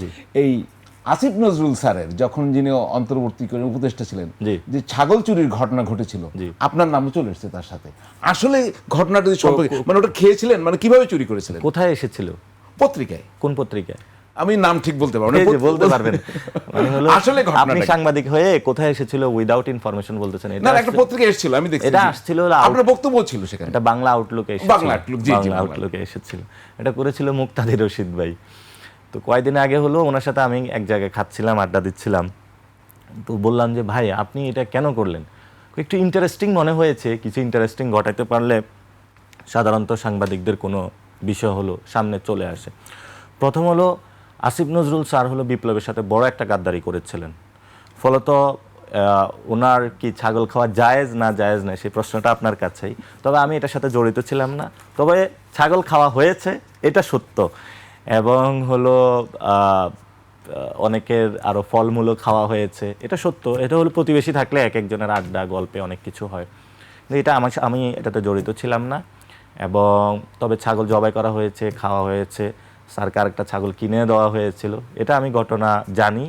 জি। এই আসিফ নজরুল স্যারের যখন যিনি অন্তর্বর্তীকালীন উপদেষ্টা ছিলেন, জি। যে ছাগল চুরির ঘটনা ঘটেছিল, জি। আপনার নামও চলে এসেছে তার সাথে। আসলে ঘটনাটা যদি সম্পর্কে মানে ওটা খেয়েছিলেন, মানে কিভাবে চুরি করেছিলেন? কোথায় এসেছিল? পত্রিকায়। কোন পত্রিকায়? আমি নাম ঠিক বলতে পারবো না। এই যে বলতে পারবেন, মানে হলো আসলে আপনি ঘটনাটা কি? সাংবাদিক হয়ে কোথায় এসেছিল উইদাউট ইনফরমেশন বলতেছেন। না এটা না, একটা পত্রিকায় এসেছিল, আমি দেখছি। এটা জি। আসছিল হলো আপনার বক্তব্য ছিল সেখানে। এটা বাংলা আউটলুকে এসেছিল। বাংলা আউটলুক, জি, জি, বাংলা বাংলা আউটলুকে এসেছিল। এটা করেছিল মুক্তাদির রশিদ ভাই। তো কয়েকদিন আগে হলো ওনার সাথে আমি এক জায়গায় খাচ্ছিলাম, আড্ডা দিচ্ছিলাম। তো বললাম যে ভাই আপনি এটা কেন করলেন? একটু ইন্টারেস্টিং মনে হয়েছে, কিছু ইন্টারেস্টিং ঘটাইতে পারলে সাধারণত সাংবাদিকদের কোনো বিষয় হলো সামনে চলে আসে। প্রথম হলো আসিফ নজরুল স্যার হলো বিপ্লবের সাথে বড় একটা গাদ্দারি করেছিলেন। ফলত ওনার কি ছাগল খাওয়া জায়েজ না জায়েজ না সেই প্রশ্নটা আপনার কাছেই। তবে আমি এটার সাথে জড়িত ছিলাম না, তবে ছাগল খাওয়া হয়েছে এটা সত্য। এবং হলো অনেকের আরও ফলমূলও খাওয়া হয়েছে এটা সত্য। এটা হলো প্রতিবেশী থাকলে এক একজনের আড্ডা গল্পে অনেক কিছু হয়, কিন্তু এটা আমি এটাতে জড়িত ছিলাম না। এবং তবে ছাগল জবাই করা হয়েছে, খাওয়া হয়েছে, স্যারকে আরেকটা ছাগল কিনে দেওয়া হয়েছিল, এটা আমি ঘটনা জানি।